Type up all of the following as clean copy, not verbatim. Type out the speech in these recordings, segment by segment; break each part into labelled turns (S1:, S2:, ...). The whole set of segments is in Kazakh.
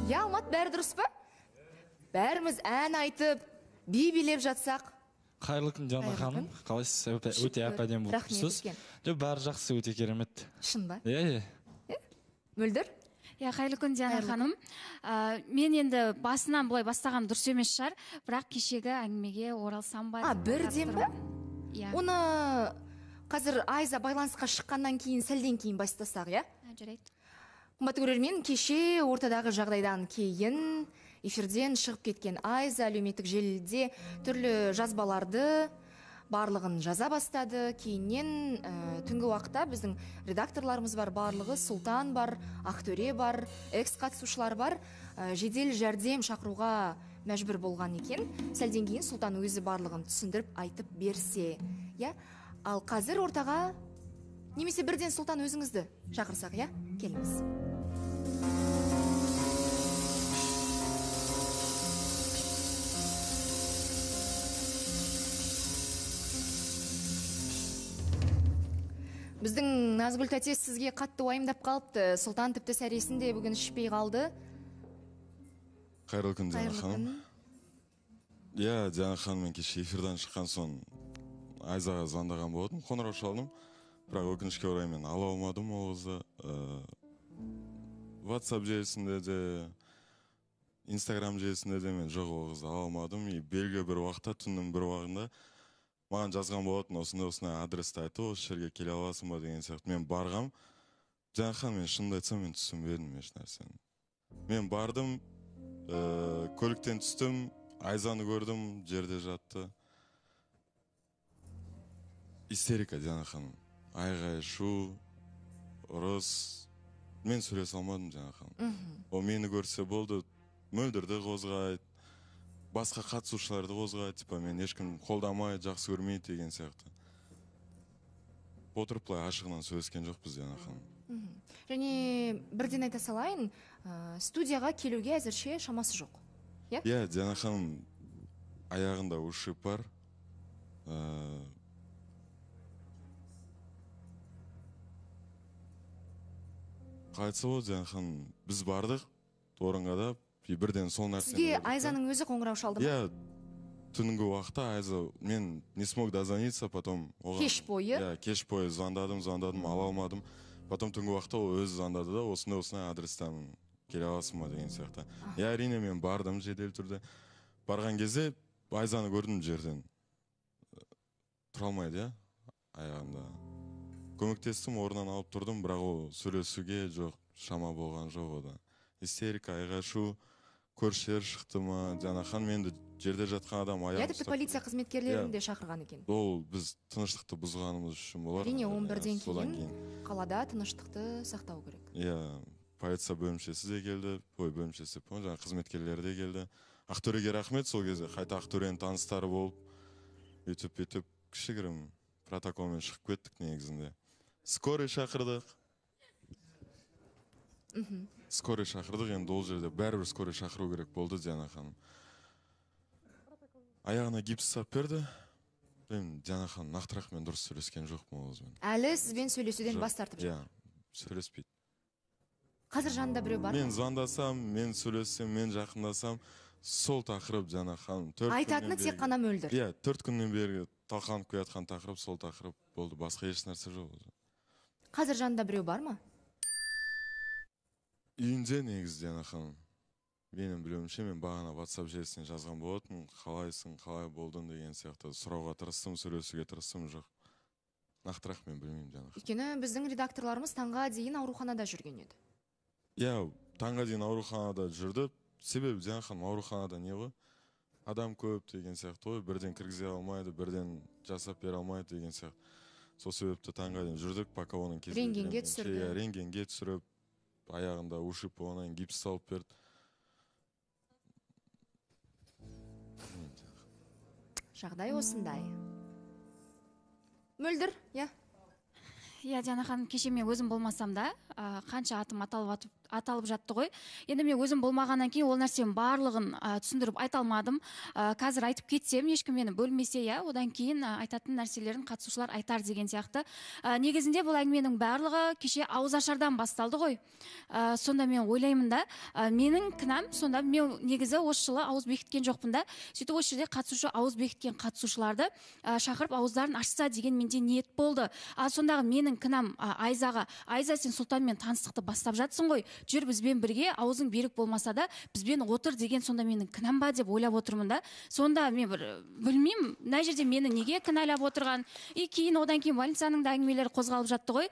S1: Я, Алмат, бәрі дұрыс па? Бәріміз ән айтып, би билеп жатсақ.
S2: Қайырлы күн, Жана ханым. Қалайсыз? Өте әп-әдемі болып тұрсыз. Бәрі жақсы, өте керемет.
S1: Шын ба?
S2: Иә.
S1: Мөлдір?
S3: Қайырлы күн, Жана ханым. Мен енді басынан былай бастағам дұрыс емес шығар, бірақ кешегі әңгімеге оралсам ба?
S1: Бірден ба? Оны қазір Айза байланысқа шыққаннан кейін, сәлден кейін бастасақ, иә?
S3: Жарайды.
S1: Қымбатты көрермен, кеше ортадағы жағдайдан кейін эфирден шығып кеткен Айза әлеуметтік желіде түрлі жазбаларды барлығын жаза бастады. Кейіннен түнгі уақытта біздің редакторларымыз бар, барлығы Сұлтан бар, Ақтөре бар, экс-қатысушылар бар, жедел жәрдем шақыруға мәжбүр болған екен. Сәлден кейін Сұлтан өзі барлығын түсіндіріп айтып берсе. Ал қазір ортаға немесе бірден Сұлтан өзіңізді шақырсақ, келіңіз. Біздің Назгүл тәте сізге қатты уайымдап қалыпты. Сұлтан тіпті сәресінде бүгін ішпей қалды.
S4: Қайырлы күн, Жана ханым. Иә, Жана ханым, мен кеше эфирдан шыққан соң Айзаға звондаған болдым, қоңырау шалдым. Бірақ өкінішке орай мен ала алмадым ол қызды. WhatsApp желісінде де, Instagram желісінде де мен жоқ ол қызды ала алмадым. Белгілі бір уақытта, түннің бір уақытында маған жазған болатын, осындай адресті айтты, осы жерге келе аласың ба деген сияқты. Мен барғам. Жана ханым, мен шынымды айтсам, мен түсінбедім еш нәрсені. Мен бардым, көліктен түстім, Айзаны көрдім, жерде жатты. Истерика, Жана ханым. Айғай, шу, ұрыс. Мен сөйлесе алмадым, Жана ханым. Ол мені көрсе болды, Мөлдірді қозғайды, басқа қатысушыларды қозғайды, типа мен ешкім қолдамайды, жақсы көрмейді деген сияқты. Отырып былай ашығынан сөйлескен жоқпыз, Жана ханым.
S1: Және бірден айта салайын, студияға келуге әзірше шамасы жоқ.
S4: Иә, Жана ханым, аяғында ушиб бар. Қайтса болды, Жана ханым, біз бардық орынға да, бірден сол нәрсені.
S1: Сізге Айзаның өзі қоңырау шалды ма?
S4: Иә, түнгі уақытта Айза, мен не смог дозвониться, потом
S1: кеш бойы?
S4: Иә, кеш бойы звондадым, ала алмадым. Потом түнгі уақытта ол өзі звондады да, осындай адрестен келе аласың ба деген сияқты. Иә, әрине мен бардым жедел түрде. Барған кезде Айзаны көрдім жерден. Тұра алмайды, аяғында. Көмектестім, орнынан алып тұрдым, бірақ ол сөйлесуге жоқ, шама болған жоқ ода. Истерика, айғашу, көршілер шықты ма, Жана ханым, енді жерде жатқан адам аяғын
S1: тіпті полиция қызметкерлерін де шақырған екен.
S4: Ол біз тыныштықты бұзғанымыз үшін болар.
S1: Әрине 11-ден кейін қалада тыныштықты сақтау керек.
S4: Иә, полиция бөлімшесі де келді, бөлімшесі, жаңа қызметкерлері де келді. Ақтөреге рахмет, сол кезде қайта Ақтөренің таныстары болып, өйтіп кішігірім протоколмен шығып кеттік негізінде. Скорый шақырдық. Скорый шақырдық, енді ол жерде бәрібір скорый шақыру керек болды, Жана ханым. Аяғына гипс сап берді. Жана ханым, нақтырақ мен дұрыс сөйлескен жоқпын ол қызбен.
S1: Әлі сізбен сөйлесуден бас тартып жүр?
S4: Иә, сөйлеспейді.
S1: Қазір жанында біреу бар?
S4: Мен звондасам, мен сөйлессем, мен жақындасам, сол тақырып, Жана ханым.
S1: Айтатыны тек қана Мөлдір.
S4: Иә, 4 күннен бері талқанып келатқан тақырып, сол тақырып болды. Басқа еш нәрсе жоқ.
S1: Қазір жанында біреу бар ма?
S4: Үйінде негізі, Жана ханым. Менің білуімше, мен бағана WhatsApp желісіне жазған болатын, қалайсың, қалай болдың деген сияқты сұрауға тырыстым, сөйлесуге тырыстым, жоқ. Нақтырақ мен білмеймін, Жана ханым.
S1: Өйткені біздің редакторларымыз таңға дейін ауруханада жүрген еді.
S4: Иә, таңға дейін ауруханада жүрді. Себебі, Жана ханым, ауруханада не ғой? Адам көп деген сияқты ғой, бірден кіргізе алмайды, бірден жасап бере алмайды деген сияқты. Сол себепті таңға дейін жүрдік, пока оның кезінде.
S1: Рентгенге түсірді.
S4: Рентгенге түсіріп, аяғында ушиб болғаннан гипс салып берді.
S1: Жағдай осындай. Мөлдір, иә?
S3: Иә, Жана ханым, кеше мен өзім болмасам да, қанша атым аталып жатты ғой. Енді мен өзім болмағаннан кейін ол нәрсенің барлығын түсіндіріп айта алмадым. Қазір айтып кетсем, ешкім мені бөлмесе, одан кейін айтатын нәрселерін қатысушылар айтар деген сияқты. Негізінде бұл әңгіменің барлығы кеше ауызашардан басталды ғой. Сонда мен ойлаймын да, менің кінәм, сонда мен негізі осы жылы ауыз бекіткен жоқпын да. Сөйтіп осы жерде қатысушы ауыз бекіткен қатысушыларды шақырып ауыздарын ашса деген менде ниет болды. Сондағы менің кінәм Айзаға. Айза, сен Сұлтанмен таныстықты бастап жатсың ғой. Жүр бізбен бірге, аузың берік болмаса да бізбен отыр деген сонда менің кінәм ба деп ойлап отырмын да. Сонда мен білмеймін, мына жерде мені неге кінәлап отырған. Кейін одан кейін Валенцияның да әңгімелері қозғалып жатты ғой.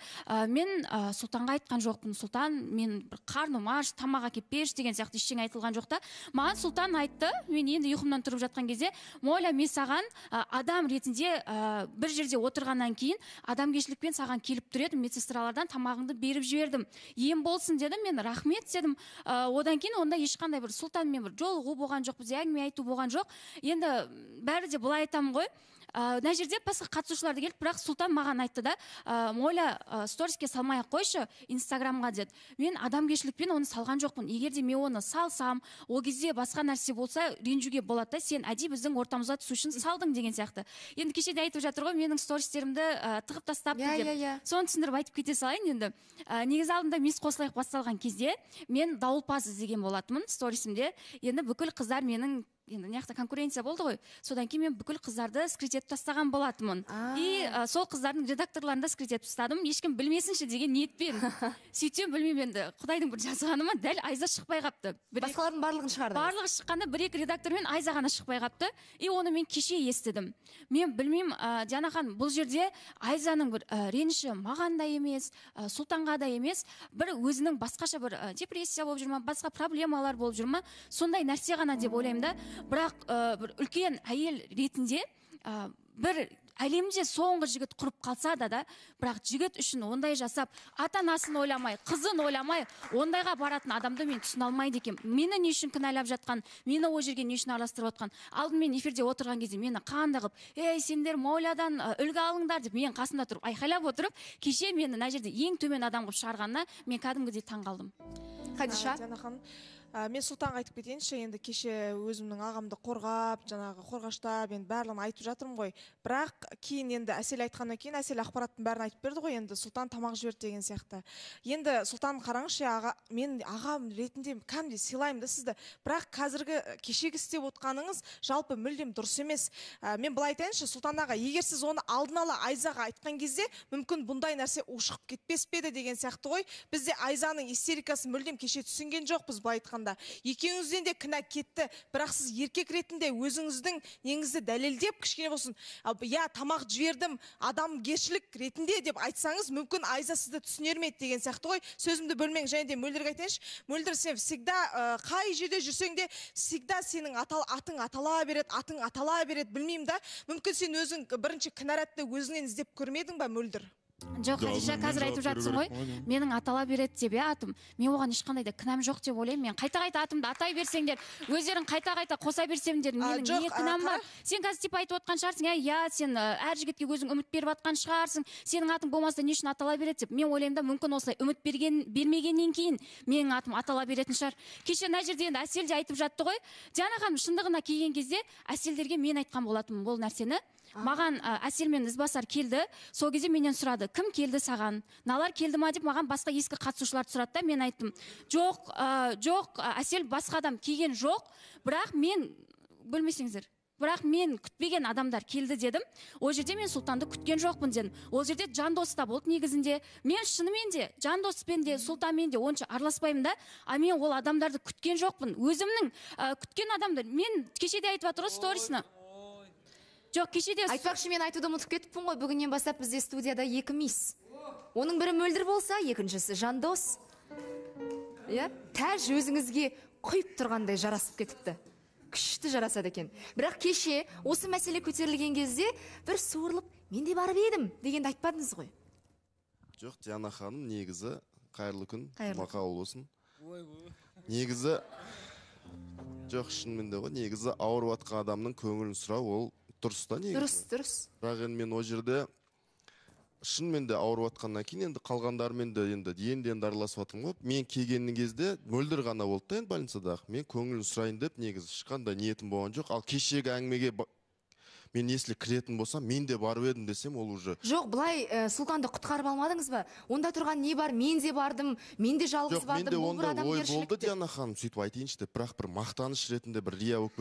S3: Мен Сұлтанға айтқан жоқпын. Сұлтан, мен қарным аш, тамақ әкеп берші деген сияқты ештеңе айтылған жоқ та. Маған Сұлтан айтты, мен енді ұйқымнан тұрып жатқан кезде, Моля, мен саған адам ретінде бір жерде отырғаннан кейін адамгершілікпен саған келіп тұр едім, медсестралардан тамағыңды беріп жібердім. Ем болсын дедім, мен рахмет дедім. Одан кейін онда ешқандай бір Сұлтанмен бір жолығу болған жоқ, бізде әңгіме айту болған жоқ. Енді бәрі де былай айтамын ғой. Мына жерде басқа қатысушылар келіп, бірақ Сұлтан маған айтты да, Моля, сториске салмай-ақ қойшы, Инстаграмға деді. Мен адамгершілікпен оны салған жоқпын. Егер де мен оны салсам, ол кезде басқа нәрсе болса, ренжуге болады да, сен әдейі біздің ортамызға түсу үшін салдың деген сияқты. Енді кеше де айтып жатыр ғой, менің стористерімді тығып тастапты деп. Соны түсіндіріп айтып кете салайын енді. Негізі алдында мис қосылайық басталған кезде мен дауылпаз іздеген болатынмын сторисімде. Енді бүкіл қыздар менің, енді мына конкуренция болды ғой. Содан кейін мен бүкіл қыздарды скрит етіп тастаған болатынмын. Сол қыздардың редакторларында скрит етіп тастадым, ешкім білмесінші деген ниетпен. Сөйтсем білмеймін енді, Құдайдың бір жазғаны ма, дәл Айза шықпай қапты.
S1: Басқалардың барлығын шығарды.
S3: Барлығы шыққанда бір-екі редактормен Айза ғана шықпай қапты. Оны мен кеше естідім. Мен білмеймін, Диана ханым, бұл жерде Айзаның бір реніші маған да емес, Сұлтанға да емес, бір өзінің басқаша бір депрессия болып жүр ма, басқа проблемалар болып жүр ма, сондай нәрсе ғана деп ойлаймын да. Бірақ бір үлкен әйел ретінде бір әлемде соңғы жігіт құрып қалса да, бірақ жігіт үшін ондай жасап, ата-анасын ойламай, қызын ойламай, ондайға баратын адамды мен түсіне алмайды екенмін. Мені не үшін кінәлап жатқан, мені ол жерге не үшін араластырып отқан. Алдымен эфирде отырған кезде мені қандай қылып, сендер Молядан үлгі алыңдар деп мен қасында тұрып, айқайлап отырып, кеше мені мына жерде ең төмен адам қылып шығарғанына мен кәдімгідей таң қалдым.
S1: Хадиша?
S5: Мен Сұлтанға айтып кетейінші, енді кеше өзімнің ағамды қорғап, жаңағы қорғаштап, енді барлығын айтып жатырмын ғой. Бірақ кейін енді Әсел айтқаннан кейін Әсел ақпараттың бәрін айтып берді ғой, енді Сұлтан тамақ жіберді деген сияқты. Енді Сұлтан қараңызшы, мен ағам ретінде кәдімгідей сыйлаймын да сізді. Бірақ қазіргі кешегі істеп отқаныңыз жалпы мүлдем дұрыс емес. Мен былай айтайыншы, Сұлтан аға, егер сіз оны алдын ала Айзаға айтқан кезде, мүмкін бұндай нәрсе ушығып кетпес пе еді деген сияқты ғой. Бізде Айзаның истерикасын мүлдем кеше түсінген жоқпыз былай айтқанда. Екеуіңізден де кінә кетті, бірақ сіз еркек ретінде өзіңіздің неңізді дәлелдеп, кішкене болсын, тамақ жібердім, адамгершілік ретінде деп айтсаңыз, мүмкін Айза сізді түсінер ме еді деген сияқты ғой. Сөзімді бөлмең, және де Мөлдірге айтайыншы. Мөлдір, сен всегда қай жерде жүрсең де, всегда сенің атың атала береді, білмеймін да. Мүмкін сен өзің бірінші кінәратты өзіңнен іздеп көрмедің ба, Мөлдір?
S3: Жоқ, Хадиша, қазір айтып жатсың ғой, менің атала береді деп атым. Мен оған ешқандай да кінәм жоқ деп ойлаймын. Мен қайта-қайта атымды атай берсеңдер, өздерің қайта-қайта қоса берсемдер, менің не кінәм бар? Сен қазір типа айтып отқан шығарсың, сен әр жігітке өзің үміт беріп отқан шығарсың, сенің атың болмаса не үшін атала береді деп. Мен ойлаймын да, мүмкін осылай үміт бермегеннен кейін менің атым атала беретін шығар. Кеше мына жерде енді Әсел де айтып жатты ғой. Диана ханым, шындығына келген кезде Әселдерге мен айтқан болатынмын бұл нәрсені. Маған Әсел мен Ізбасар келді, сол кезде менен сұрады, кім келді саған? Налар келді ма деп маған басқа ескі қатысушыларды сұрады да, мен айттым, жоқ, Әсел басқа адам келген жоқ, бірақ мен, бөлмесеңіздер, бірақ мен күтпеген адамдар келді дедім. Ол жерде мен Сұлтанды күткен жоқпын дедім. Ол жерде Жандос та болды негізінде. Мен шынымен де Жандоспен де Сұлтанмен де онша араласпаймын да, мен ол адамдарды күткен жоқпын. Өзімнің күткен адамдар, мен кешеде айтып жатыр ғой сторисны. Жоқ, кешеде...
S1: Айтпақшы, мен айтуды ұмытып кетіппін ғой, бүгіннен бастап бізде студияда 2 мисс. Оның бірі Мөлдір болса, екіншісі Жандос. Тәж өзіңізге құйып тұрғандай жарасып кетіпті. Күшті жарасады екен. Бірақ кеше осы мәселе көтерілген кезде бір суырылып, мен де барып едім дегенді айтпадыңыз ғой.
S6: Жоқ, Диана ханым, негізі қайырлы күн, мақауыл болсын. Негізі жоқ, шынымен де ғой, негізі ауырып жатқан адамның көңілін сұрау, ол дұрыс та негізі.
S1: Дұрыс.
S6: Бірақ енді мен о жерде шынымен де ауырып жатқаннан кейін енді қалғандармен де енді араласып жатырмын ғой. Мен келген кезде мөлдір ғана болды да енді больницадағы. Мен көңілін сұрайын деп негізі ешқандай ниетім болған жоқ. Ал кешегі әңгімеге мен если кіретін болсам, мен де барып едім десем, ол уже...
S1: Жоқ, бұлай Сұлтанды құтқарып алмадыңыз ба? Онда тұрған не бар? Мен де бардым, мен де жалғыз бардым.
S6: Жоқ, менде онда ой болды, Диана ханым, сөйтіп айтайыншы деп, бірақ бір мақтаныш ретінде бір рия болып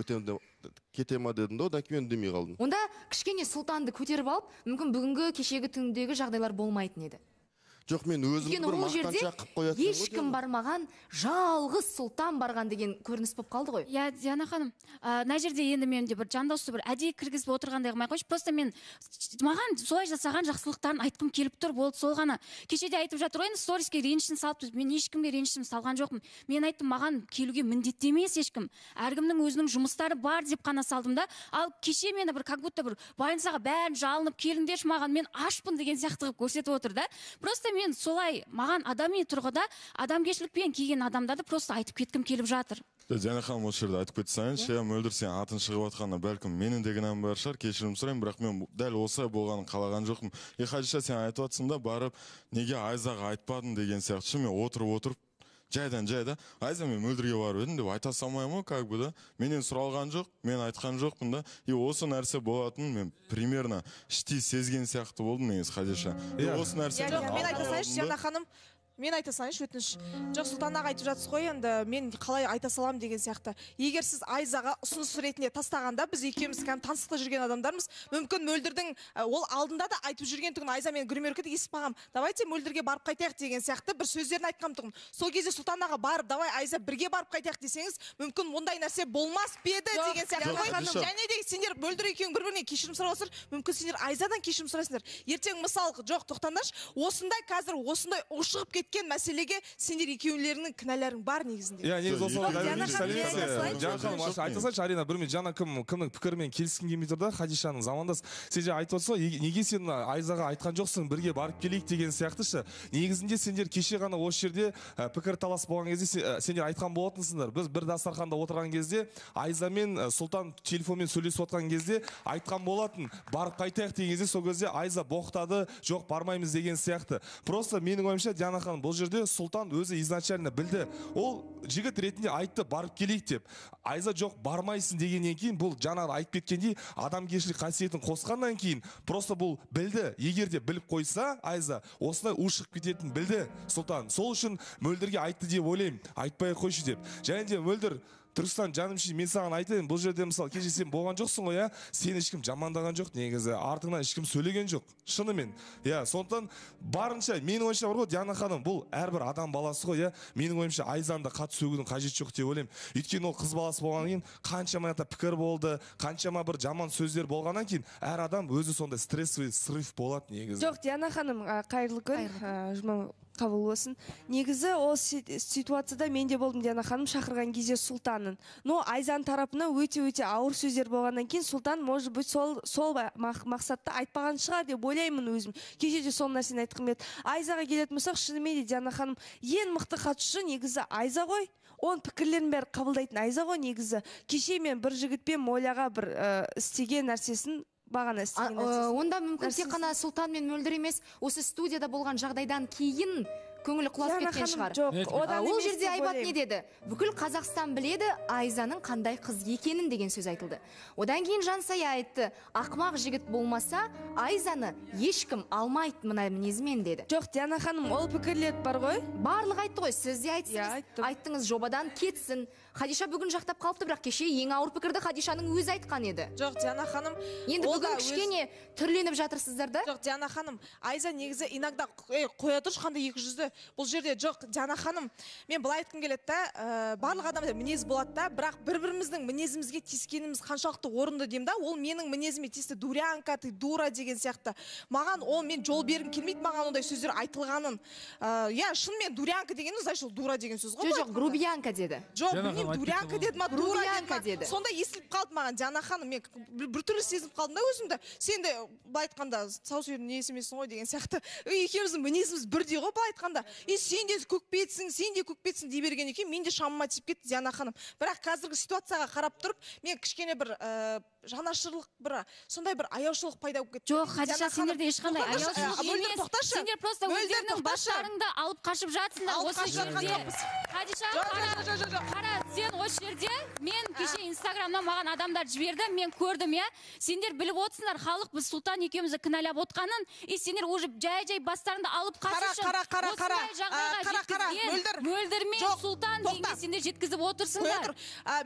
S6: кете ма дедім да, одан кейін үндемей қалдым.
S1: Онда кішкене Сұлтанды көтеріп алып, мүмкін бүгінгі кешегі түндегі жағдайлар болмайтын еді.
S6: Жоқ, мен өзім бір мақтаншақ қып қоятын.
S1: Ешкім бармаған, жалғыз Сұлтан барған деген көрініс болып қалды ғой.
S3: Я, Диана ханым, мына жерде енді мен де бір жандаусы бір әдейі кіргізіп отырғандай қылмай қойшы. Просто мен маған солай жасаған жақсылықтарын айтқым келіп тұр, болды сол ғана. Кешеде айтып жатыр ғой, енді сториске ренішін салып, мен ешкімге ренішін салған жоқпын. Мен айттым, маған келуге міндетті емес ешкім. Әркімнің өзінің жұмыстары бар деп қана салдым да. Ал кеше мені бір как будто бір больницаға бәрін жалынып келіңдерші маған, мен ашпын деген сияқты қылып көрсетіп отыр да. Просто мен солай маған адами тұрғыда адамгершілікпен келген адамдарды просто айтып кеткім келіп жатыр.
S4: Диана ханым, осы жерде айтып кетіп салайыншы, мөлдір сен атын шығып жатқанына бәлкім менің де кінәм бар шығар, кешірім сұраймын, бірақ мен дәл осылай болғанын қалаған жоқпын. Хадиша, сен айтып жатсың да, барып неге Айзаға айтпадың деген сияқты. Мен отырып жайдан Айза, мен мөлдірге барып едім деп айта салмаймын ғой, как бы да. Менен сұралған жоқ, мен айтқан жоқпын да. И осы нәрсе болатын мен примерно іштей сезген сияқты болдым негізі, Хадиша. Осы нәрсе.
S5: Мен айта салайыншы, Диана ханым. Мен айта салайыншы, өтініш. Жоқ, Сұлтан аға айтып жатсыз ғой, енді мен қалай айта салам деген сияқты. Егер сіз Айзаға ұсыныс ретінде тастағанда, біз екеуміз таныстықта жүрген адамдармыз, мүмкін мөлдірдің ол алдында да айтып жүрген түгін Айза мен гримеркада естіп қалғам. Давайте мөлдірге барып қайтайық деген сияқты бір сөздерін айтқам тұғын. Сол кезде Сұлтан аға барып, давай Айза бірге барып қайтайық десеңіз, мүмкін ондай нәрсе болмас педі деген сияқты. Және де сендер мөлдір екеуің бір-бірінен кешірім сұрасыр, мүмкін сендер Айзадан кешірім сұрайсыңдар. Ертең мысалы, жоқ, тоқтаңдаршы, осындай қазір осындай ушығып кеткен мәселеге сендер екеулерінің кінәларың бар негізінде.
S7: Негізі осылай айта салшы, Арина, бір мен жаңа кімнің пікірімен келіскім келмей тұр да, Хадишаның замандас. Сен же айтып отырсың ғой, неге сен Айзаға айтқан жоқсың, бірге барып келейік деген сияқтышы. Негізінде сендер кеше ғана осы жерде пікір талас болған кезде сендер айтқан болатынсыңдар. Біз бір дастарханда отырған кезде Айза мен Сұлтан телефонмен сөйлесіп отқан кезде айтқан болатын, барып қайтайық деген кезде сол кезде Айза боқтады, жоқ бармаймыз деген сияқты. Просто менің ойымша, Диана ханым, бұл жерде Сұлтан өзі изначально білді. Ол жігіт ретінде айтты, барып келейік деп. Айза жоқ, бармайсың дегеннен кейін, бұл жаңағы айтып кеткендей адамгершілік қасиетін қосқаннан кейін, просто бұл білді. Егер де біліп қойса, Айза осылай ушығып кететінін білді Сұлтан. Сол үшін мөлдірге айтты деп ойлаймын, айтпай қойшы деп. Және де мөлдір, Түркістан, жанымшы, мен саған айтайын, бұл жерде мысалы кеше сен болған жоқсың ғой, сені ешкім жамандаған жоқ, негізі артыңнан ешкім сөйлеген жоқ, шынымен. Сондықтан барынша, менің ойымша бар ғой, Диана ханым, бұл әрбір адам баласы ғой, менің ойымша Айзаны да қатты сөгудің қажеті жоқ деп ойлаймын. Өйткені ол қыз баласы болғаннан кейін қаншама пікір болды, қаншама бір жаман сөздер болғаннан кейін әр адам өзі сондай стрессовый срыв болады негізі.
S8: Жоқ, Диана ханым, қайырлы күн. Қабыл болсын. Негізі ол ситуацияда мен де болдым, Диана ханым, шақырған кезде Сұлтанның. Но Айзаның тарапына өте-өте ауыр сөздер болғаннан кейін Сұлтан, может быть, сол мақсатта айтпаған шығар деп ойлаймын өзім. Кеше де сол нәрсені айтқым келді. Айзаға келетін болсақ, шынымен де, Диана ханым, ең мықты қатысушы негізі Айза ғой. Он пікірлерін бәрі қабылдайтын Айза ғой негізі. Кеше мен бір жігітпен Моляға бір істеген нәрсесін
S1: онда мүмкін тек қана Сұлтан мен мөлдір емес, осы студияда болған жағдайдан кейін көңілі құлап кеткен шығар. Ол жерде Айбат не деді? Бүкіл Қазақстан біледі Айзаның қандай қыз екенін деген сөз айтылды. Одан кейін Жансая айтты, ақымақ жігіт болмаса Айзаны ешкім алмайды мына мінезімен деді.
S8: Жоқ, Диана ханым, ол пікірлер бар ғой?
S1: Барлық айтты ғой, сіз де айттыңыз, жобадан кетсін. Хадиша бүгін жақтап қалыпты, бірақ кеше ең ауыр пікірді Хадишаның өзі айтқан еді.
S5: Жоқ, Диана ханым,
S1: енді бүгін кішкене түрленіп жатырсыздар да?
S5: Жоқ, Диана ханым, Айза негізі иногда қоя тұршы қандай 200-ді. Бұл жерде жоқ, Диана ханым, мен былай айтқым келеді да, барлық адамда мінез болады да, бірақ бір-біріміздің мінезімізге тиіскеніміз қаншалықты орынды деймін да, ол менің мінезіме тиісті, дурянка, ты дура деген сияқты. Маған ол мен жол бергім келмейді, маған ондай сөздер айтылғанын. Шынымен дурянка дегеніміз, значит, ол дура деген сөз ғой.
S1: Жоқ, грубиянка деді.
S5: Жоқ, білмеймін, дурянка деді ма, дура деді ма. Сонда естіліп қалды маған, Диана ханым, мен біртүрлі сезініп қалдым да өзімді. Сен де былай айтқанда, сау сүйердің не есемесің ғой деген сияқты. Екеуміздің мінезіміз бірдей ғой былай айтқанда. да и сен де көкпетсің дей бергеннен кейін мен де шамыма тиіп кетті Диана ханым. Бірақ қазіргі ситуацияға қарап тұрып мен кішкене бір жанашырлық бір сондай бір аяушылық пайда болып кетті.
S3: Жоқ, Хадиша, сендерде ешқандай аяушылық емес. Сендер просто өздеріңнің бастарыңды алып қашып жатсыңдар осы жерде. Хадиша, қара, сен осы жерде мен кеше Инстаграмнан маған адамдар жіберді, мен көрдім, я. Сендер біліп отырсыңдар, халық біз Сұлтан екеумізді кінәлап отқанын, и сендер уже жай-жай бастарыңды алып қашып осындай жағдайға жеткізген Мөлдір мен Сұлтан дегенге сендер жеткізіп отырсыңдар.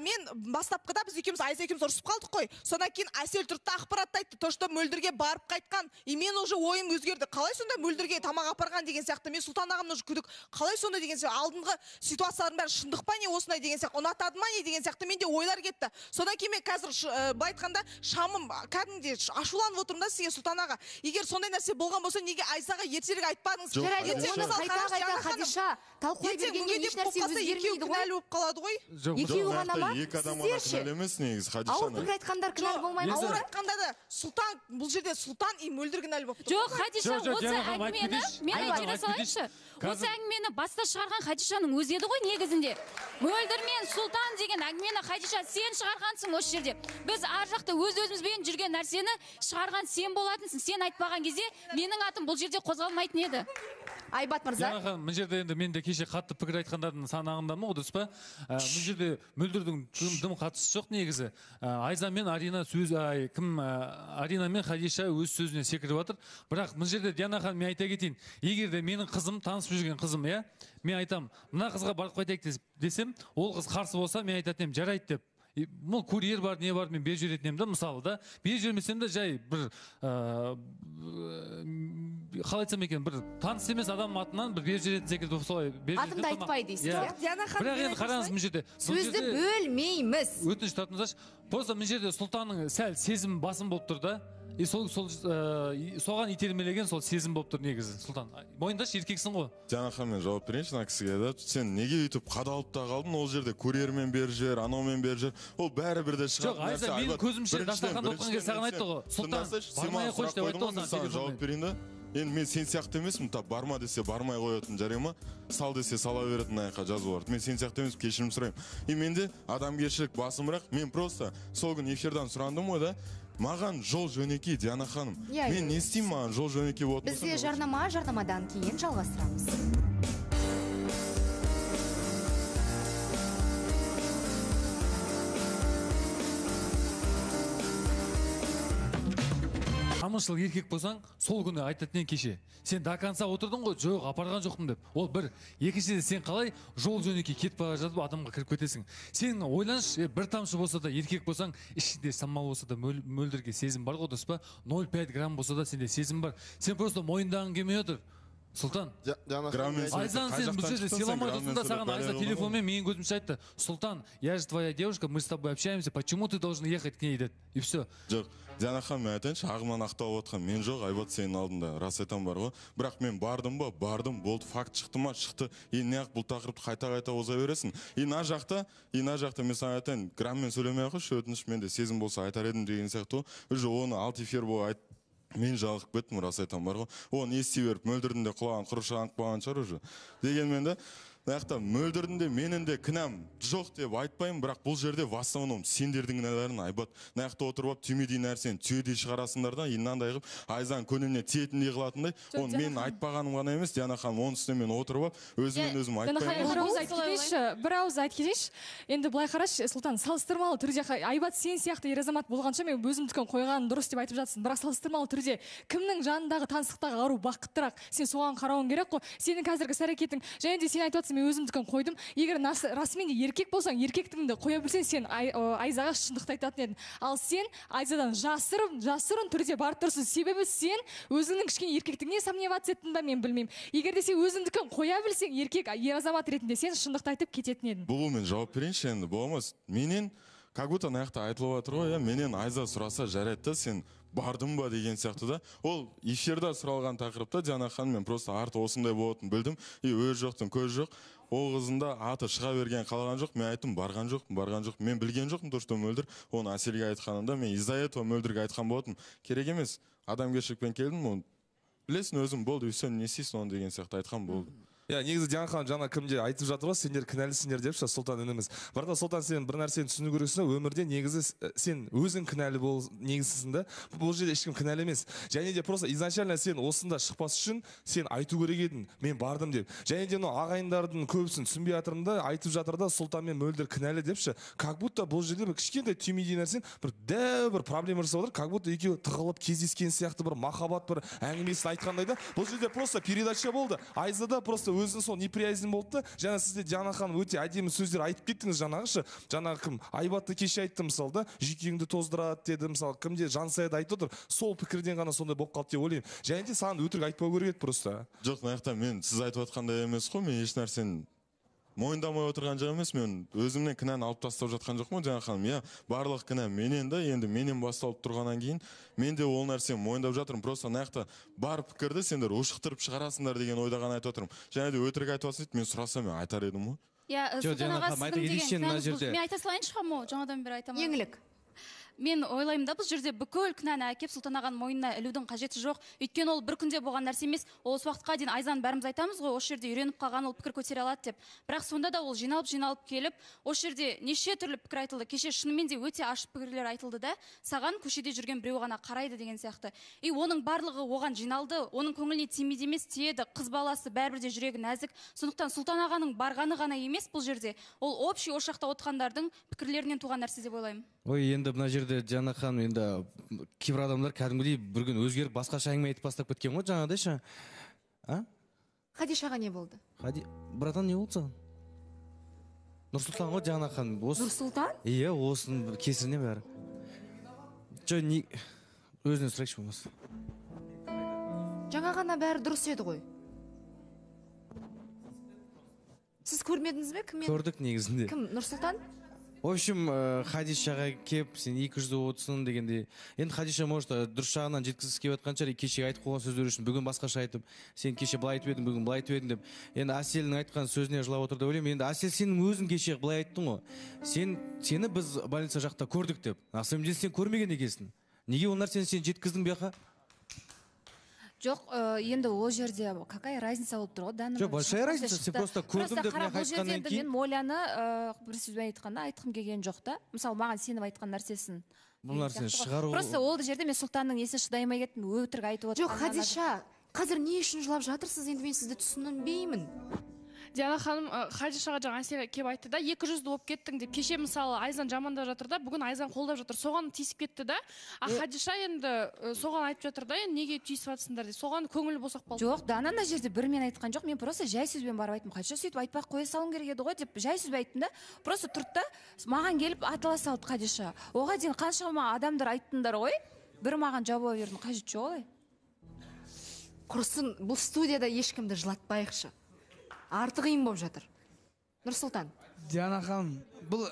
S5: Мен бастапқыда біз екеуміз Айза екеуміз ұрысып қалдық қой. Содан кейін Әсел тұрды ақпарат айтты, то что Мөлдірге барып қайтқан. И мен уже ойым өзгерді. Қалай сонда Мөлдірге тамақ апарған деген сияқты. Мен Сұлтан ағамның уже күдік. Қалай сонда деген сияқты. Алдыңғы ситуациялардың бәрі шындық па не осындай деген сияқты. Ұнатады ма не деген сияқты менде ойлар кетті. Содан кейін мен қазір былай айтқанда шамым кәдімгідей ашуланып отырмын да сізге Сұлтан аға. Егер сондай нәрсе болған болса, неге Айзаға ертерек айтпадыңыз?
S1: Хадиша, талқылай бергенде еш нәрсе өзгермейді ғой.
S5: Кінәлі болып қалады ғой.
S1: Екеуі ғана ма?
S4: Екі адам ғана кінәлі емес негізі Хадишаны.
S1: Ауыр пікір айтқандар кінәлі болмайды ма?
S5: Ауыр айтқанда да Сұлтан, бұл жерде Сұлтан и Мөлдір кінәлі болып тұр.
S3: Жоқ, Хадиша, осы әңгімені мен айтыра салайыншы. Осы әңгімені баста шығарған Хадишаның өзі еді ғой негізінде. Мөлдір мен Сұлтан деген әңгімені Хадиша сен шығарғансың осы жерде. Біз ар жақта өз-өзімізбен жүрген нәрсені шығарған сен болатынсың. Сен айтпаған кезде менің атым бұл жерде қозғалмайтын еді.
S1: Айбат мырза.
S2: Диана ханым, мына жерде енді мен де кеше қатты пікір айтқандардың санағындамын, дұрыс па? Бұл жерде Мөлдірдің дым қатысы жоқ негізі. Айза мен Арина Арина мен Хадиша өз сөзіне секіріп жатыр. Бірақ мына жерде Диана ханым, мен айта кетейін. Егер де менің қызым, танысып жүрген қызым, я, мен айтам, мына қызға барып қайтайық десем, ол қыз қарсы болса, мен айтатын едім, жарайды деп. Бұл курьер бар, не бар, мен беріп жіберетін едім да, мысалы да. Беріп жібермесем де жай бір қалай айтсам екен, бір таныс емес адам атынан бір беріп жіберетін секілді солай беріп жіберетін.
S1: Атымды айтпай дейсіз, иә?
S2: Бірақ енді қараңыз мына жерде.
S1: Сөзді бөлмейміз.
S2: Өтініш тартыңыздаршы. Просто мына жерде Сұлтанның сәл сезім басым болып тұр да. Соған итермелеген сол сезім болып тұр негізі. Сұлтан, мойындашы, еркексің ғой.
S4: Диана ханым, мен жауап берейінші мына кісіге да. Сен неге өйтіп қадалып та қалдың? Ол жерде курьермен бер жер, анаумен бер жер. Ол бәрібір де шығатын нәрсе.
S2: Жоқ, Айза, менің көзімше дастарханда отырған кезде саған айтты ғой. Сұлтан, бармай қойшы деп айтты ғой.
S4: Жауап берейін да. Енді мен сен сияқты емеспін, барма десе бармай қоятын жарай ма? Сал десе сала беретін аяққа жазу бар. Мен сен сияқты емеспін, кешірім сұраймын. И менде адамгершілік басымырақ. Мен просто сол күн эфирдан сұрандым ғой да. Маған жол жөнекей, Диана ханым. Мен не істеймін, маған жол жөнекей болып тұрсын?
S1: Бізде жарнамадан кейін жалғастырамыз.
S2: Аманшыл еркек болсаң, сол күні айтатын кеше. Сен до конца отырдың ғой, жоқ, апарған жоқпын деп. Ол бір. Екіншіден сен қалай жол жөнекей кетіп бара жатып адамға кіріп кетесің. Сен ойланыш, бір тамшы болса да еркек болсаң, ішінде самал болса да Мөлдірге сезім бар ғой, дұрыс па? 0,5 грамм болса да сенде сезім бар. Сен просто мойындағың келмей отыр. Сұлтан, Айзан сен бұл жерде сыйламай тұрсың да, саған Айза телефонмен менің көзімше айтты. Сұлтан, я же твоя девушка, мы с тобой общаемся, почему ты должен ехать к ней деді. И все.
S4: Жоқ, Диана ханым, мен айтайыншы, ағымнан ақталып отқан мен жоқ, Айбат сенің алдында рас айтам бар ғой. Бірақ мен бардым ба, бардым, болды, факт шықты ма, шықты. Не ақ бұл тақырыпты қайта оза бересің. И на жақта мен саған айтайын, граммен сөйлемей ақ қойшы, өтініш менде сезім болса айтар едім деген сияқты. Уже оны алты эфир болып айт. Мен жалығып кеттім, рас айтам бар ғой. Оны ести беріп, Мөлдірдің де құлаған құрышы аңып болған шығар уже. Дегенмен де, Мөлдірдің де менің де кінәм жоқ деп айтпаймын, бірақ бұл жерде в основном сендердің кінәлерін Айбат. Наяқта отырып, түймедей нәрсені түйедей шығарасыңдар да, иннандай қылып, Айзаның көңіліне тиетіндей қылатындай. Оны мен айтпағаным ғана емес, Диана ханым, оның үстіне мен отырып, өзім айтпаймын.
S9: Бір ауыз айтып кетейінші. Енді былай қарашы, Сұлтан, салыстырмалы түрде Айбат сен сияқты ер азамат болғанша мен өзімдікін қойғанын дұрыс деп айтып жатсың. Бірақ салыстырмалы түрде кімнің жанындағы таныстықтағы ару бақыттырақ, сен соған қарауың керек қой. Сенің қазіргі іс-әрекетің, және де сен айтып мен өзімдікін қойдым. Егер расымен де еркек болсаң, еркектігіңді қоя білсең, сен Айзаға шындықты айтатын едің. Ал сен Айзадан жасырын түрде барып тұрсың. Себебі сен өзіңнің кішкене еркектігіне сомневаться еттің ба, мен білмеймін. Егер де сен өзіңдікін қоя білсең, еркек, ер азамат ретінде сен шындықты айтып кететін едің.
S4: Бұл мен жауап берейінші енді, болмас. Менен как будто наяқта айтылып жатыр ғой, менен Айза сұраса жарайды, сен бардым ба деген сияқты да. Ол эфирда сұралған тақырыпта Диана ханым, мен просто арты осындай болатынын білдім. И өз жоқтың көз жоқ. Ол қызында аты шыға берген қалған жоқ. Мен айттым, барған жоқ. Мен білген жоқпын, то что Мөлдір. Оны Әселге айтқанында мен из-за этого Мөлдірге айтқан болатым. Керек емес. Адамгершілікпен келдім, оны білесің өзім болды, все не істейсің оны деген сияқты айтқан болды.
S7: негізі Диана ханым жаңа кімде айтып жатыр ғой, сендер кінәлісіңдер депші Сұлтан ініміз. Бірақ та Сұлтан, сен бір нәрсені түсіну керексің, өмірде негізі сен өзің кінәлі негізсің да. Бұл жерде ешкім кінәлі емес. Және де просто изначально сен осында шықпас үшін сен айту керек едің, мен бардым деп. Және де ағайындардың көбісін түсінбей жатырмын да, айтып жатыр да Сұлтан мен мөлдір кінәлі депші. Как будто бұл жерде бір кішкентай түймедей нәрсен бір проблема жасап отыр. Как будто екеуі тығылып кездескен сияқты бір махаббат бір әңгімесін айтқандай да. Бұл жерде просто передача болды. Айзада просто өзін сол неприязнь болды. Жаңа сізде Диана ханым өте әдемі сөздер айтып кеттіңіз жаңағышы. Жаңағы кім Айбатты кеше айтты мысалы да, жүйкеңді тоздырады деді мысалы. Кімде Жансаяда айтып отыр. Сол пікірден ғана сондай болып қалды деп ойлаймын. Және де саған өтірік айтпау керек еді просто.
S4: Жоқ, мына жақта мен сіз айтып отқандай емес қой, мен еш нәрсені мойындамай отырған жоқ емес, мен өзімнен кінәні алып тастап жатқан жоқпын Диана ханым. Иә, барлық кінә менен да, енді менен басталып тұрғаннан кейін мен де ол нәрсені мойындап жатырмын. Просто ана жақта бар пікірді сендер ушықтырып шығарасыңдар деген ойда ғана айтып отырмын. Және де өтірік айтып жатсың, мен сұрасам мен айтар едім ғой.
S3: Сұлтан аға, сіздің деген мен айта салайыншы ма, жаңадан бері айтамын.
S1: Еңлік.
S3: Мен ойлаймын да, бұл жерде бүкіл кінәні әкеп Сұлтан ағаның мойнына ілудің қажеті жоқ. Өйткені ол бір күнде болған нәрсе емес. Ол осы уақытқа дейін Айзаны бәріміз айтамыз ғой, осы жерде үйреніп қалған, ол пікір көтере алады деп. Бірақ сонда да ол жиналып келіп, осы жерде неше түрлі пікір айтылды. Кеше шынымен де өте ашық пікірлер айтылды да, саған көшеде жүрген біреу ғана қарайды деген сияқты. И оның барлығы оған жиналды, оның көңіліне тимейді емес, тиеді. Қыз баласы бәрібір де жүрегі нәзік. Сондықтан Сұлтан ағаның барғаны ғана емес бұл жерде. Ол общий ошақта отқандардың пікірлерінен туған нәрсе деп ойлаймын.
S10: Ой, енді мына жерде Диана ханым, енді кейбір адамдар кәдімгідей бір күн өзгеріп басқаша әңгіме айтып бастап кеткен ғой жаңағыдайша.
S1: Хадишаға не болды?
S10: Братан, не болды саған? Нұрсұлтан ғой Диана ханым.
S1: Нұрсұлтан?
S10: Иә, осының кесіріне бәрі. Өзінен сұрайықшы болмаса.
S1: Жаңа ғана бәрі дұрыс еді ғой. Сіз көрмедіңіз бе? Кіммен?
S10: Көрдік негізінде.
S1: Кім? Нұрсұлтан?
S10: В общем, Хадишаға кеп, сен 230 дегенде, енді Хадиша может дұрыс жағынан жеткізгісі келіп жатқан шығар, кеше айтып қойған сөздер үшін бүгін басқаша айтып, сен кеше былай айтып едің, бүгін былай айтып едің деп. Енді Әселдің айтқан сөзіне жылап отыр деп ойлаймын. Енді Әсел, сенің өзің кеше былай айттың ғой. Сені біз больница жақта көрдік деп. На самом деле сен көрмеген екенсің. Неге ол нәрсені сен жеткіздің бұяққа?
S3: Жоқ, енді ол жерде какая разница болып тұр ғой.
S10: Жоқ, большая разница, сен просто көрдім деп мен айтқаннан кейін.
S3: Мен Моляны бір сөзбен айтқанда айтқым келген жоқ та. Мысалы, маған сеніп айтқан нәрсесін.
S10: Бұл нәрсені шығару.
S3: Просто ол жерде мен Сұлтанның несіне шыдаймай кеттім, өтірік айтып отыр.
S1: Жоқ, Хадиша, қазір не үшін жылап жатырсыз? Енді мен сізді түсінбеймін.
S9: Диана ханым Хадишаға жаңа Әселге келіп айтты да, 200 болып кеттің деп. Кеше мысалы Айзан жамандап жатыр да, бүгін Айзан қолдап жатыр. Соған тиісіп кетті да. Хадиша енді соған айтып жатыр да, неге тиісіп жатсыңдар деп. Соған көңілі босақ болды.
S3: Жоқ, Дана ана жерде бір мен айтқан жоқ. Мен просто жай сөзбен барып айттым. Хадиша сөйтіп айтпай қоя салуың керек еді ғой деп жай сөзбен айттым да. Просто тұрды да, маған келіп атала салды Хадиша. Оған дейін қаншама адамдар айттыңдар ғой. Бір маған жауап бердің, қажет жоқ олай.
S1: Құрсын, бұл студияда ешкімді жылатпайықшы. Арты қиын болып жатыр. Нұрсұлтан.
S11: Диана ханым, бұл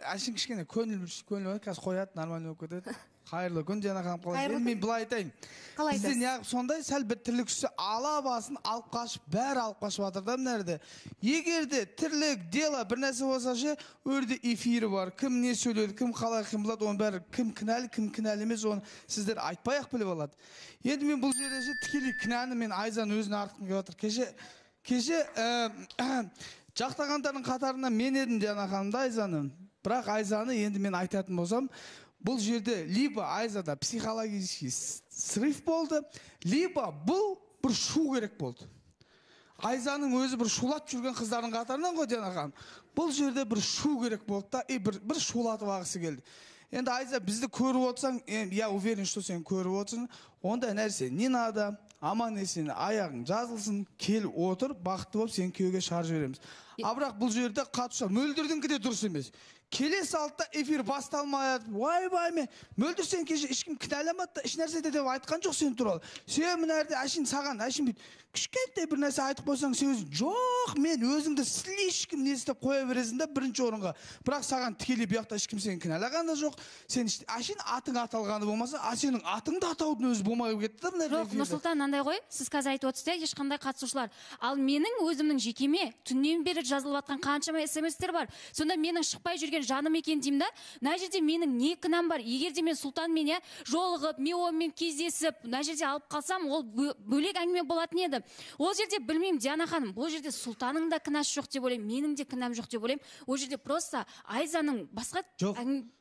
S11: әшін кішкене көңіл бар, қазір қояды, нормально болып кетеді. Қайырлы күн, Диана ханым, қалай? Мен бұлай айтайын. Бізде неғып сондай сәл бір тірлік үсті ала басын алып қашып, бәрі алып қашып жатырда мынәрді. Егерде тірлік, дела бір нәрсе болса ше, өрде эфирі бар. Кім не сөйледі, кім қалай кім біледі, оның бәрі кім кінәлі емес, оны сіздер айтпай-ақ біліп алады. Енді мен бұл жерде тікелей кінәні мен Айзан өзіне артқым келіп отыр. Кеше жақтағандардың қатарына мен едім Диана ханымды, Айзаны. Бірақ Айзаны енді мен айтатын болсам, бұл жерде либо Айзада психологический срыв болды, либо бұл бір шу керек болды. Айзаның өзі бір шулап жүрген қыздардың қатарынан ғой Диана ханым. Бұл жерде бір шу керек болды да, бір шулатып ағысы келді. Енді Айза бізді көріп отырсаң, я уверен, что сен көріп отырсың, онда нәрсе не надо. Аман есен аяғың жазылсын, кел отыр, бақытты болып сен күйеуге шығарып жібереміз. Бірақ бұл жерде қатысушы мөлдірдіңкі де дұрыс емес. Келе салды эфир басталмайды. Вай мен мөлдір сен кеше ешкім кінәламады да, еш нәрсе де деп айтқан жоқ сен туралы. Сен мынәрде әшін саған әшін бүйт. Кішкентай бір нәрсе айтып қойсаң сен өзің жоқ, мен өзіңді слишком не істеп қоя бересің да бірінші орынға. Бірақ саған тікелей бұяқта ешкім сені кінәлаған да жоқ. Сен әшін атың аталғаны болмаса, сенің атыңды атаудың өзі болмай кетті да мынәрде.
S3: Жоқ, Нұрсұлтан андай ғой, сіз қазір айтып отырсыз, ешқандай қатысушылар. Ал менің өзімнің жекеме түннен бері жазылып жатқан қаншама смстер бар. Сонда менің шықпай жүрген жаным екен деймін да. Мына жерде менің не кінәм бар? Егер де мен Сұлтанмен жолығып, мен онымен кездесіп, мына жерде алып қалсам, ол бөлек әңгіме болатын еді. Ол жерде білмеймін, Диана ханым, бұл жерде Сұлтанның да кінәсі жоқ деп ойлаймын, менің де кінәм жоқ деп ойлаймын. Ол жерде просто Айзаның басқа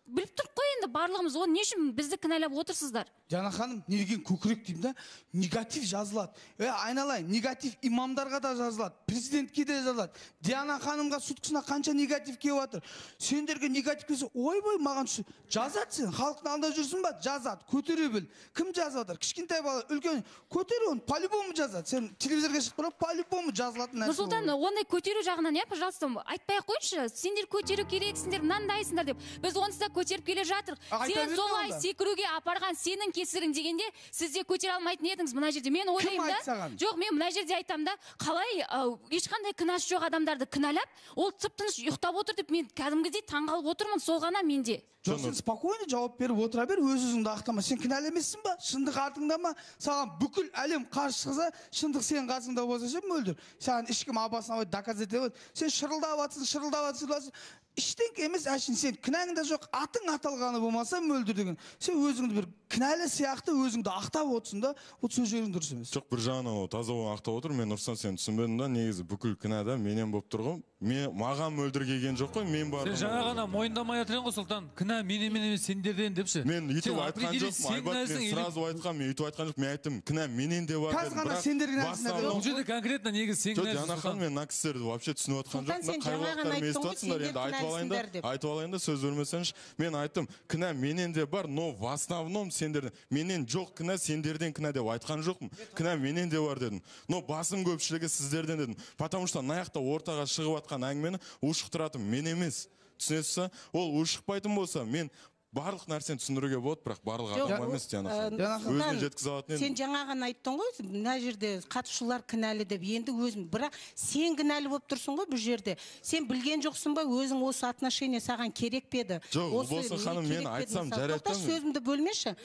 S3: біліп тұрып қой енді барлығымыз, оны не үшін бізді кінәлап отырсыздар?
S11: Диана ханым, не деген көкірек деймін да, негатив жазылады. Айналайын, негатив имамдарға да жазылады, президентке де жазылады. Диана ханымға суткасына қанша негатив келіп жатыр. Сендерге негатив келсе, ойбай маған жазады сен, халықтың алдында жүрсің ба? Жазады, көтере біл. Кім жазып жатыр? Кішкентай бала, үлкен, көтер оны, по-любому жазады. Сен телевизорға шығып тұрып, по-любому жазылатын нәрсе.
S3: Нұрсұлтан, ондай көтеру жағынан, пожалуйста, айтпай ақ қойшы. Сендер көтеру керексіңдер, мынандайсыңдар деп. Біз онсыз да көтеріп келе жатыр. Сен солай секіруге апарған сенің кесірің дегенде, сіз де көтере алмайтын едіңіз мына жерде. Мен ойлаймын да. Жоқ, мен мына жерде айтам да, қалай ешқандай кінәсі жоқ адамдарды кінәлап, ол тып-тыныш ұйықтап отыр деп мен кәдімгідей таңғалып отырмын, сол ғана менде.
S11: Жоқ, сен спокойно жауап беріп отыра бер, өз-өзіңді ақтама. Сен кінәлі емессің ба? Шындық артыңда ма? Саған бүкіл әлем қарсы шықса, шындық сенің қасыңда болса ше мөлдір. Саған ешкім абасына доказать етеді. Сен шырылдап жатсың. Іштеңке емес, әшін сен кінәңде жоқ, атың аталғаны болмаса мөлдір деген. Сен өзіңді бір кінәлі сияқты өзіңді ақтап отырсың да, ол сөз жерің дұрыс емес.
S4: Жоқ, бір жағынан таза ақтап отыр. Мен Нұрсан сен түсінбедің да, негізі бүкіл кінә да менен болып тұр ғой. Маған мөлдір келген жоқ қой, мен бардым.
S2: Сен жаңа ғана мойындамай жатырсың ғой, Сұлтан. Кінә менен емес сендерден депші.
S4: Мен үйтіп айтқан жоқпын, Айбат, мен сразу айтқан, мен үйтіп айтқан жоқ, мен айттым, кінә менен де бар дедім.
S11: Қазір ғана сендер кінәсіңдер.
S2: Бұл жерде конкретно негізі сен кінәсің.
S4: Жаңа хан мен накстерді вообще түсініп отқан жоқпын. Қай уақыттарым естіп жатсыңдар, енді айтып алайын да сөз өрмесеңші. Мен айттым, кінә менен де бар, но в основном сендерден. Менен жоқ кінә, сендерден кінә деп айтқан жоқпын. Кінә менен де бар дедім. Но басым көпшілігі сіздерден дедім. Потому что наяқта ортаға шығып атқан әңгімені ушықтыратын мен емес. Түсінесіз, ол ушықпайтын болса, мен барлық нәрсені түсіндіруге болады, бірақ барлық адам емес өзіне жеткізе алатын едім.
S12: Сен жаңаған айттың ғой, мына жерде қатысушылар кінәлі деп, енді өзің, бірақ сен кінәлі болып тұрсың ғой бұл жерде. Сен білген жоқсың ба, өзің осы отношение саған керек педі?
S4: Жоқ, болсын ханым, мен айтсам жарайды.
S12: Сөзімді бөлмеші.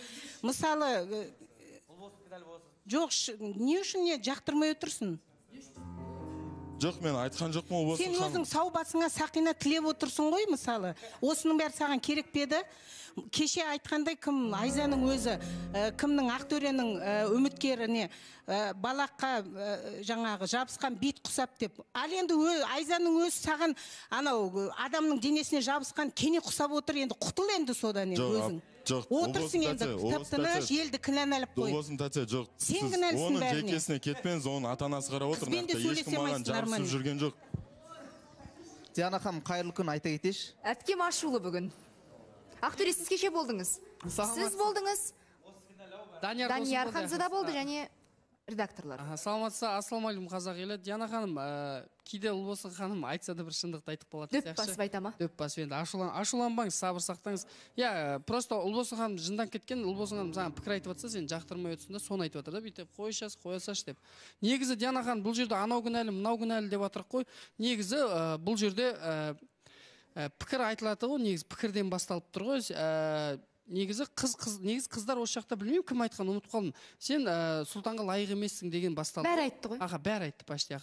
S12: Мысалы, жоқ, не үшін не жақтырмай отырсың?
S4: Жоқ, мен айтқан жоқпын, ол болсын
S12: ханым. Сен өзің сау басыңа сақина тілеп отырсың ғой, мысалы. Осының бәрі саған керек педі? Кеше айтқандай кім, Айзаның өзі, кімнің Ақтөренің үміткеріне балаққа жаңағы жабысқан бит құсап деп. Ал енді Айзаның өзі саған анау адамның денесіне жабысқан кене құсап отыр, енді құтыл енді содан енді өзің.
S4: Жоқ,
S12: отырсың енді тып-тыныш елді кінәлап қой.
S4: Болсын тәте, жоқ.
S12: Сен кінәлісің бәріне.
S4: Оның жекесіне кетпеңіз, оның ата-анасы қарап отыр. Ешкім маған жабысып жүрген жоқ.
S13: Диана ханым, қайырлы күн айта кетейінші.
S1: Әпкем ашулы бүгін. Ақтөре, сіз кеше болдыңыз. Сіз болдыңыз. Данияр Ханзада болды және редакторлар.
S14: Саламатсыздар, ассалаумағалейкум қазақ елі. Диана ханым, кейде Ұлбосын ханым айтса да бір шындықты айтып қалады.
S1: Дөп басып айтама?
S14: Дөп басып, енді ашуланбаңыз, сабыр сақтаңыз. Просто Ұлбосын ханым жындан кеткен, Ұлбосын ханым саған пікір айтып жатса, сен жақтырмай отырсың да, соны айтып жатыр да, бүйтіп қоя салшы деп. Негізі Диана ханым бұл жерде анау кінәлі, мынау кінәлі деп жатыр қой. Негізі бұл жерде пікір айтылады ғой, негізі пікірден басталып тұр ғой. Негізі қыздар осы жақта білмеймін кім айтқан, ұмытып қалдым. Сен Сұлтанға лайық емессің деген басталды.
S1: Бәрі айтты ғой.
S14: Бәрі айтты почти.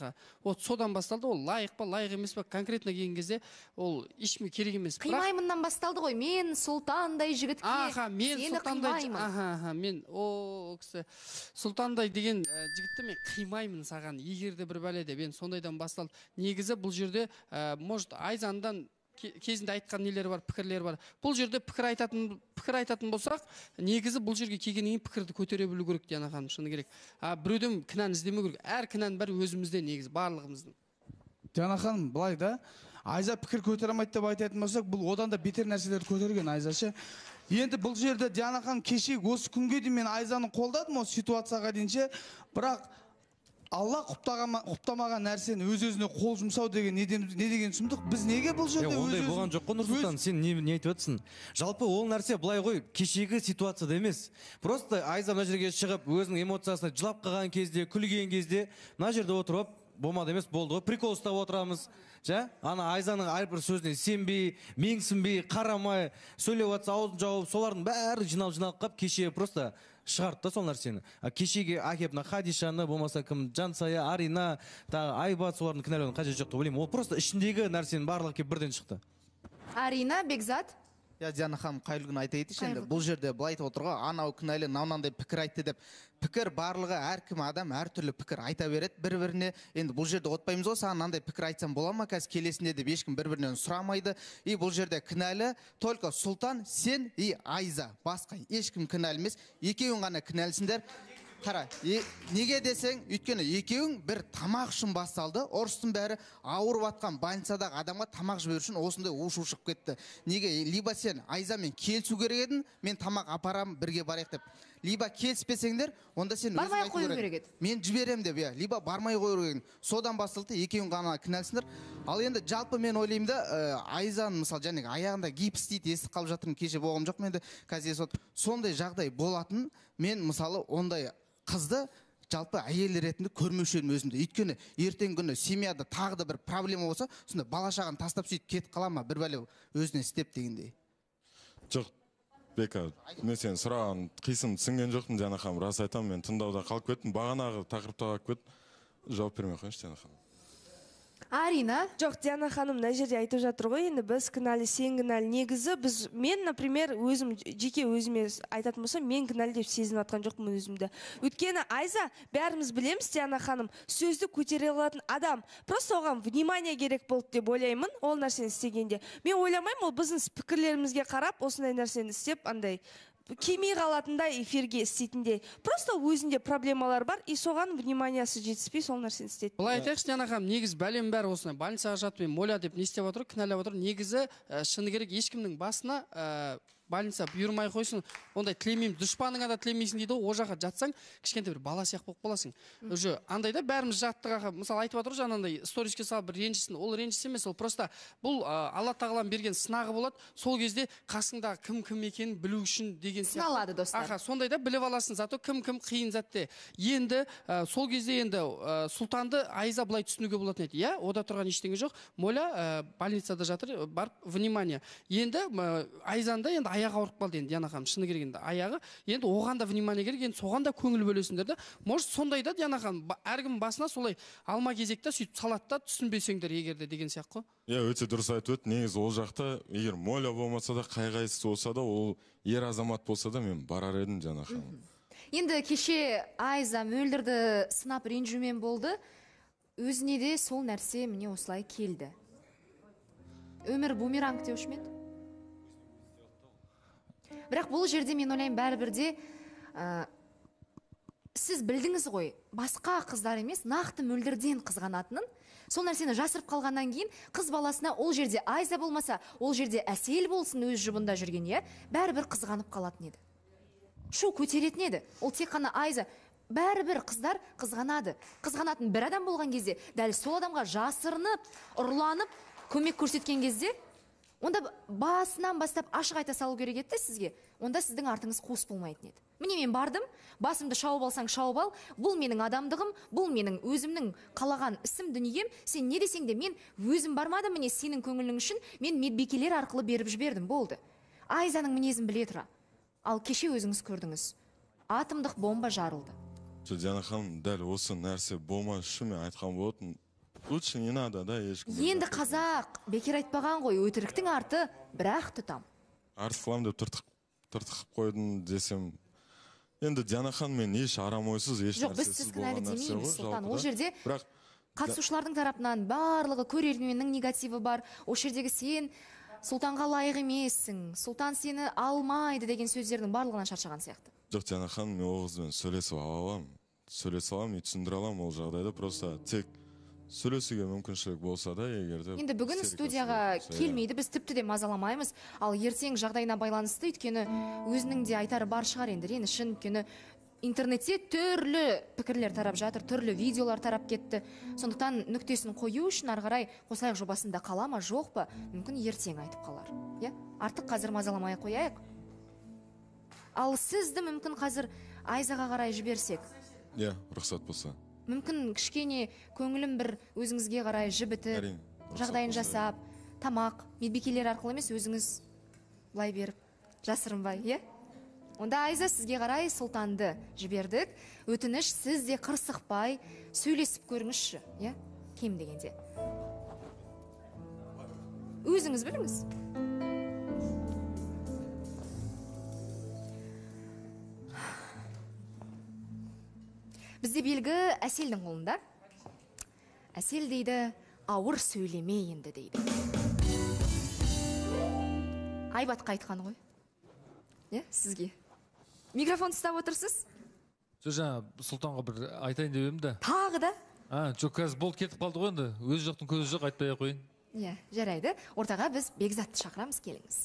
S14: Вот содан басталды, ол лайық па, лайық емес па, конкретно келген кезде ол ешкім керек емес.
S1: Қимаймыннан басталды ғой. Мен Сұлтандай жігітке сені қимаймын.
S14: Мен о кісі Сұлтандай деген жігітті мен қимаймын саған. Егер де бір бәледе мен сондайдан басталды. Негізі бұл жерде может Айзандан кезінде айтқан нелері бар, пікірлері бар. Бұл жерде пікір айтатын болсақ, негізі бұл жерге келгеннен кейін пікірді көтере білу керек, Диана ханым, шыны керек. Біреуден кінәні іздемеу керек. Әр кінәнің бәрі өзімізде негізі, барлығымыздың.
S11: Диана ханым, былай да, Айза пікір көтере алмайды деп айтатын болсақ, бұл одан да бетер нәрселерді көтерген Айза ше. Енді бұл жерде Диана ханым кеше осы күнге дейін мен Айзаны қолдадым осы ситуацияға дейінше, бірақ Алла құптамаған нәрсені өз-өзіне қол жұмсау деген не деген сұмдық? Біз неге бұл жерде
S10: ондай болған жоқ қой, Нұрсұлтан, сен не айтып отырсың? Жалпы ол нәрсе былай ғой, кешегі ситуацияда емес. Просто Айза мына жерге шығып, өзінің эмоциясына жылап қалған кезде, күлген кезде, мына жерде отырып, болмады емес, болды ғой, прикол ұстап отырамыз. Ана Айзаның әрбір сөзіне сенбей, менсінбей, қарамай, сөйлеп жатса аузын жауып, солардың бәрі жиналып қап, кеше просто шығарды да сол нәрсені. Кешеге әкеп мына Хадишаны болмаса кім Жансая, Арина, тағы Айбат солардың кінәлауының қажеті жоқ деп ойлаймын. Ол просто ішіндегі нәрсенің барлығы келіп бірден шықты.
S1: Арина, Бекзат.
S13: Диана ханым, қайырлы күн айта кетейінші. Енді бұл жерде былай айтып отыр ғой, анау кінәлі, мынандай пікір айтты деп. Пікір барлығы әркім адам әртүрлі пікір айта береді бір-біріне. Енді бұл жерде отпаймыз ғой, саған мынандай пікір айтсам бола ма қазір келесінде деп ешкім бір-бірінен сұрамайды. И бұл жерде кінәлі только Сұлтан, сен и Айза. Басқа ешкім кінәлі емес. Екеуің ғана кінәлісіңдер. Қара, неге десең, өйткені екеуің бір тамақ үшін басталды, ұрыстың бәрі ауырып атқан больницадағы адамға тамақ жіберу үшін осындай у-шу шығып кетті. Неге? Либо сен Айзамен келісу керек едің, мен тамақ апарам, бірге барайық деп. Либо келіспесеңдер, онда сен
S1: бармай қою керек еді.
S13: Мен жіберем деп, либо бармай қою керек. Содан басталды, екеуің ғана кінәлісіңдер. Ал енді жалпы мен ойлаймын да, Айзаның мысалы және аяғында гипс дейді, естіп қалып жатырмын, кеше болғам жоқ менде, қазір сондай жағдай болатын, мен мысалы ондай қызды жалпы әйел ретінде көрмеуші едім өзімді. Өйткені ертеңгі күні семьяда тағы да бір проблема болса, сонда бала шағаны тастап сөйтіп кетіп қала ма, бір бәле өзіне істеп дегендей.
S4: Жоқ, Бека, мен сен сұраған қисын түсінген жоқпын, Диана ханым, рас айтамын, мен тыңдауда қалып кеттім, бағанағы тақырыпта қалып кеттім. Жауап бермей қойыңызшы, Диана ханым.
S1: Арина?
S8: Жоқ, Диана ханым мына жерде айтып жатыр ғой, енді біз кінәлі, сен кінәлі. Негізі мен, например, өзім жеке өзіме айтатын болсам, мен кінәлі деп сезініп атқан жоқпын өзімді. Өйткені Айза, бәріміз білеміз, Диана ханым, сөзді көтере алатын адам. Просто оған внимание керек болды деп ойлаймын, ол нәрсені істегенде. Мен ойламаймын, ол біздің пікірлерімізге қарап, осындай нәрсені істеп, андай келмей қалатындай эфирге істейтіндей. Просто өзінде проблемалар бар, и соған вниманиясы жетіспей сол нәрсені істейді.
S14: Былай айтайықшы, Диана ханым, негізі бәлем бәрі осындай больницаға жатып, моля деп не істеп отыр, кінәлап отыр. Негізі шыны керек ешкімнің басына больница бұйырмай қойсын, ондай тілемеймін, дұшпаныңа да тілемейсің дейді, о жаққа жатсаң, кішкентай бір бала сияқты болып қаласың. Уже андайда бәріміз жаттыға, мысалы айтып отыр жаңағындай сториске салып бір ренжісін, ол ренжіс емес, ол просто бұл Алла тағалам берген сынағы болады, сол кезде қасыңдағы кім екенін білу үшін деген
S1: сыналады достар.
S14: Сондайда біліп аласың, зато кім қиын затте. Енді сол кезде енді Сұлтанды Айза былай түсінуге болатын еді. Ода тұрған ештеңе жоқ. Моля больницада жатыр, барып внимание. Енді Айзанда енді аяғы ауырып қалды енді, Диана ханым, шыны керек енді аяғы. Енді оған да внимание керек, енді соған да көңіл бөлесіңдер да. Может сондайда, Диана ханым, әркім басына солай алма кезекте сөйтіп салатта түсінбесеңдер егерде деген сияқты ғой.
S4: Өте дұрыс айтып өтті. Негізі ол жақта егер моля болмаса да, қай-қайсысы болса да, ол ер азамат болса да мен барар едім, Диана ханым.
S1: Енді кеше Айза мөлдірді сынап ренжумен болды. Өзіне де сол нәрсе міне осылай келді. Өмір бумеранг деуші ме еді? Бірақ бұл жерде мен ойлаймын бәрібірде сіз білдіңіз ғой, басқа қыздар емес, нақты мөлдірден қызғанатынын. Сол нәрсені жасырып қалғаннан кейін қыз баласына ол жерде Айза болмаса, ол жерде Әсел болсын өз жұбында жүрген, бәрібір қызғанып қалатын еді. Шу көтеретін еді. Ол тек қана Айза. Бәрібір қыздар қызғанады. Қызғанатын бір адам болған кезде, дәл сол адамға жасырынып, ұрланып, көмек көрсеткен кезде, онда басынан бастап ашық айта салу керек еді сізге. Онда сіздің артыңыз қуыс болмайтын еді. Міне мен бардым, басымды шауып алсаң шауып ал, бұл менің адамдығым, бұл менің өзімнің қалаған ісім дүнием, сен не десең де мен өзім бармадым, міне сенің көңілің үшін мен медбикелер арқылы беріп жібердім, болды. Айзаның мінезін біле тұра. Ал кеше өзіңіз көрдіңіз. Атомдық бомба жарылды.
S4: Диана ханым, дәл осы нәрсе болмас үшін мен айтқан болатын. Лучше не надо, да, ешкім.
S1: Енді қазақ бекер айтпаған ғой, өтіріктің арты бірақ тұтам.
S4: Арт қылам деп тыртық қойдым десем. Енді Диана ханым, мен еш арам ойсыз, еш
S1: жоқ, біз сіз кінәлі демейміз, Сұлтан. Ол жерде қатысушылардың тарапынан барлығы көрерменнің негативі бар. Ол жердегі сен Сұлтанға лайық емессің, Сұлтан сені алмайды деген сөздердің барлығынан шаршаған сияқты.
S4: Жоқ, Диана ханым, мен ол қызбен сөйлесіп аламын, түсіндіре аламын ол жағдайда, просто тек сөйлесуге мүмкіншілік болса да, егерде.
S1: Енді бүгін студияға келмейді, біз тіпті де мазаламаймыз, ал ертең жағдайына байланысты, өйткені өзінің де айтары бар шығар енді, ренішін, өйткені интернетте түрлі пікірлер тарап жатыр, түрлі видеолар тарап кетті. Сондықтан нүктесін қою үшін ары қарай қосайық жобасында қала ма, жоқ па, мүмкін ертең айтып қалар. Артық қазір мазаламай қояйық. Ал сізді мүмкін қазір Айзаға қарай жіберсек?
S4: Рұқсат болса.
S1: Мүмкін кішкене көңілім бір өзіңізге қарай жібітіп, жағдайын жасап, тамақ, медбикелер арқылы емес өзіңіз былай беріп, жасырынбай, Онда Айза сізге қарай Сұлтанды жібердік. Өтініш, сіз де қырсықпай сөйлесіп көріңізші, иә? Кем дегенде. Өзіңіз біліңіз. Бізде белгі Әселдің қолында. Әсел дейді, ауыр сөйлеме енді дейді. Айбатқа айтқан ғой. Е, сізге. Микрофон ұстап отырсыз?
S2: Жаңа Сұлтанға бір айтайын деп едім да.
S1: Тағы да?
S2: Жоқ, қазір болды, кетіп қалды ғой енді. Өзі жоқтың көзі жоқ, айтпай ақ қойын.
S1: Иә, жарайды. Ортаға біз Бекзатты шақырамыз, келіңіз.